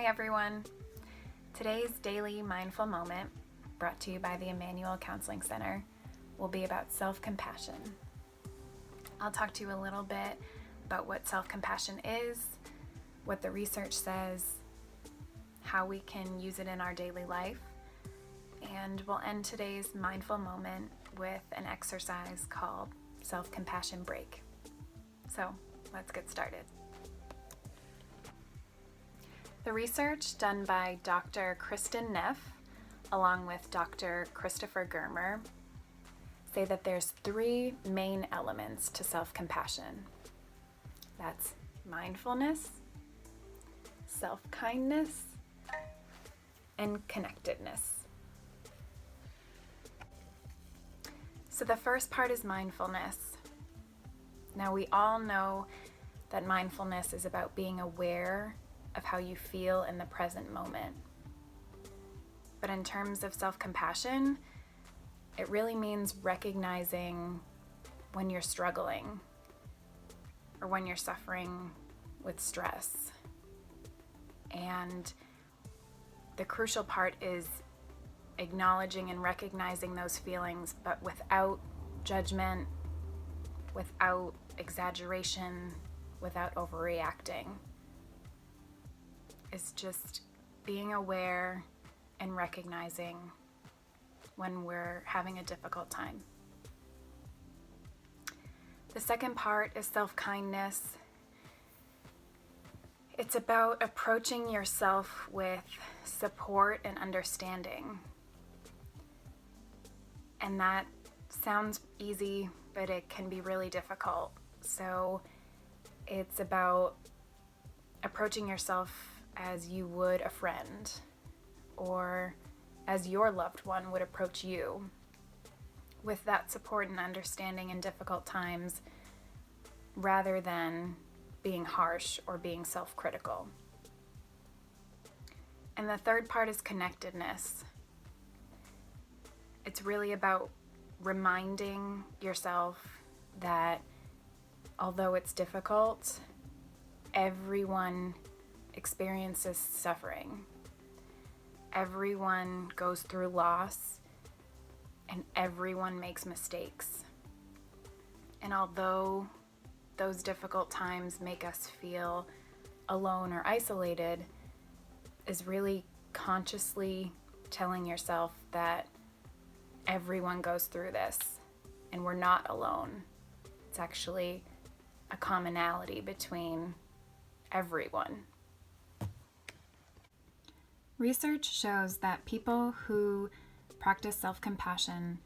Hi everyone. Today's daily mindful moment, brought to you by the Emmanuel Counseling Center, will be about self-compassion. I'll talk to you a little bit about what self-compassion is, what the research says, how we can use it in our daily life, and we'll end today's mindful moment with an exercise called SelfCompassion Break. So let's get started. The research done by Dr. Kristen Neff, along with Dr. Christopher Germer, say that there's three main elements to self-compassion. That's mindfulness, self-kindness, and connectedness. So the first part is mindfulness. Now we all know that mindfulness is about being aware of how you feel in the present moment. But in terms of self-compassion, it really means recognizing when you're struggling or when you're suffering with stress. And the crucial part is acknowledging and recognizing those feelings, but without judgment, without exaggeration, without overreacting. It's just being aware and recognizing when we're having a difficult time. The second part is self-kindness. It's about approaching yourself with support and understanding. And that sounds easy, but it can be really difficult. So it's about approaching yourself as you would a friend, or as your loved one would approach you, with that support and understanding in difficult times, rather than being harsh or being self-critical. And the third part is connectedness. It's really about reminding yourself that although it's difficult, everyone experiences suffering. Everyone goes through loss, and everyone makes mistakes. And although those difficult times make us feel alone or isolated, is really consciously telling yourself that everyone goes through this and we're not alone. It's actually a commonality between everyone. Research shows that people who practice self-compassion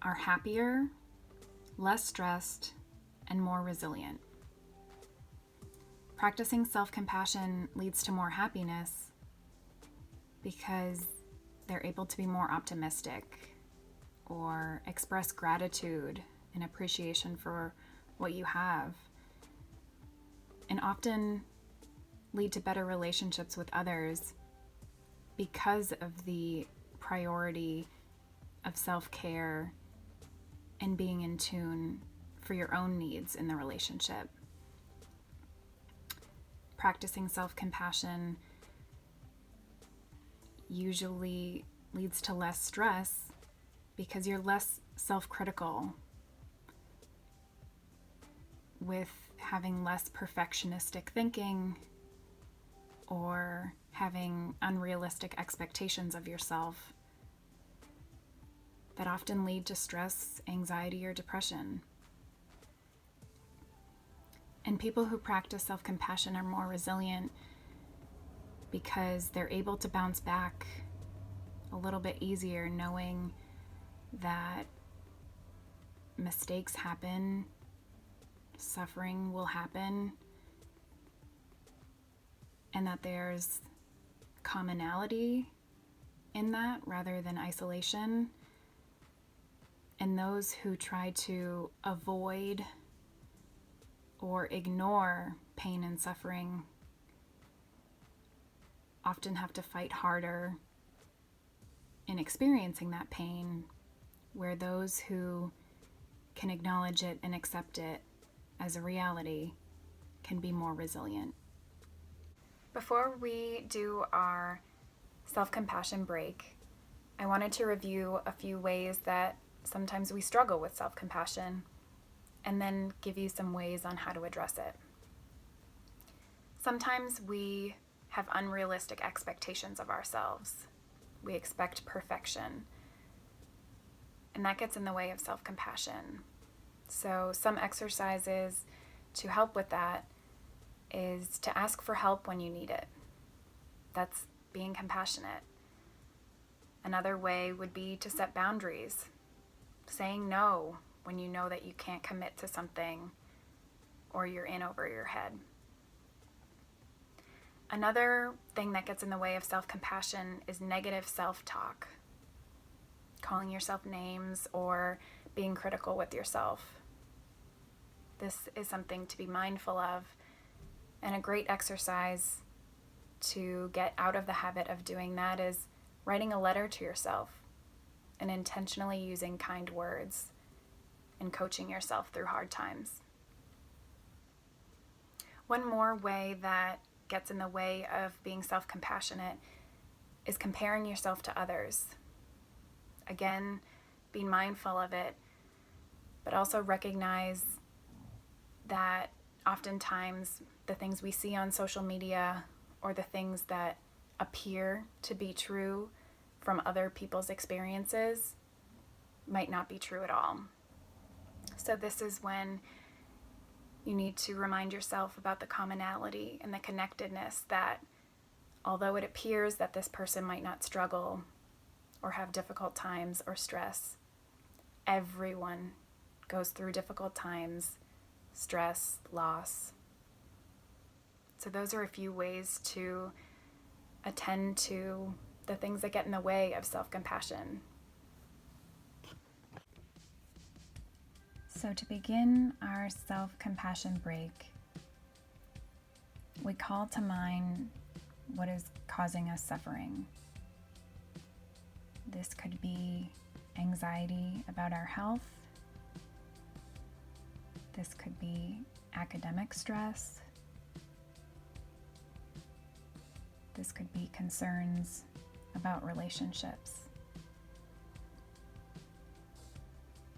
are happier, less stressed, and more resilient. Practicing self-compassion leads to more happiness because they're able to be more optimistic or express gratitude and appreciation for what you have, and often lead to better relationships with others because of the priority of self-care and being in tune for your own needs in the relationship. Practicing self-compassion usually leads to less stress because you're less self-critical, with having less perfectionistic thinking or having unrealistic expectations of yourself that often lead to stress, anxiety, or depression. And people who practice self-compassion are more resilient because they're able to bounce back a little bit easier, knowing that mistakes happen, suffering will happen, and that there's commonality in that rather than isolation. And those who try to avoid or ignore pain and suffering often have to fight harder in experiencing that pain, where those who can acknowledge it and accept it as a reality can be more resilient. Before we do our self-compassion break, I wanted to review a few ways that sometimes we struggle with self-compassion and then give you some ways on how to address it. Sometimes we have unrealistic expectations of ourselves. We expect perfection, and that gets in the way of self-compassion. So some exercises to help with that is to ask for help when you need it. That's being compassionate. Another way would be to set boundaries, saying no when you know that you can't commit to something or you're in over your head. Another thing that gets in the way of self-compassion is negative self-talk, calling yourself names or being critical with yourself. This is something to be mindful of, and a great exercise to get out of the habit of doing that is writing a letter to yourself and intentionally using kind words and coaching yourself through hard times. One more way that gets in the way of being self-compassionate is comparing yourself to others. Again, being mindful of it, but also recognize that oftentimes the things we see on social media or the things that appear to be true from other people's experiences might not be true at all. So this is when you need to remind yourself about the commonality and the connectedness that although it appears that this person might not struggle or have difficult times or stress, everyone goes through difficult times, stress, loss. So those are a few ways to attend to the things that get in the way of self-compassion. So to begin our self-compassion break, we call to mind what is causing us suffering. This could be anxiety about our health. This could be academic stress. This could be concerns about relationships.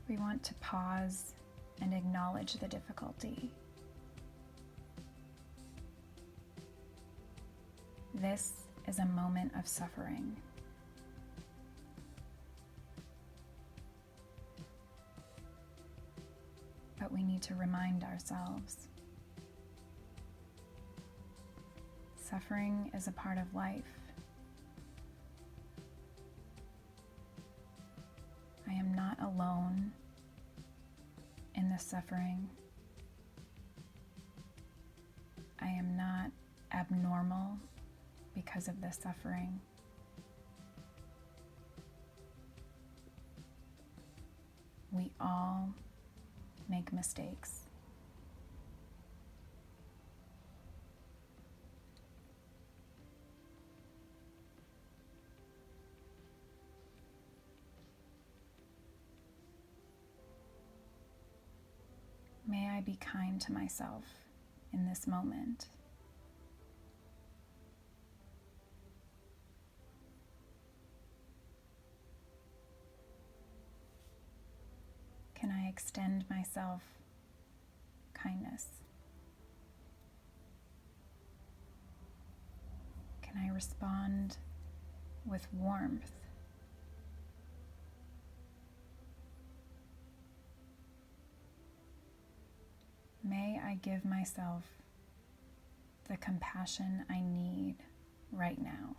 We want to pause and acknowledge the difficulty. This is a moment of suffering. But we need to remind ourselves, suffering is a part of life. I am not alone in the suffering. I am not abnormal because of the suffering. We all make mistakes. May I be kind to myself in this moment. Can I extend myself kindness? Can I respond with warmth? May I give myself the compassion I need right now.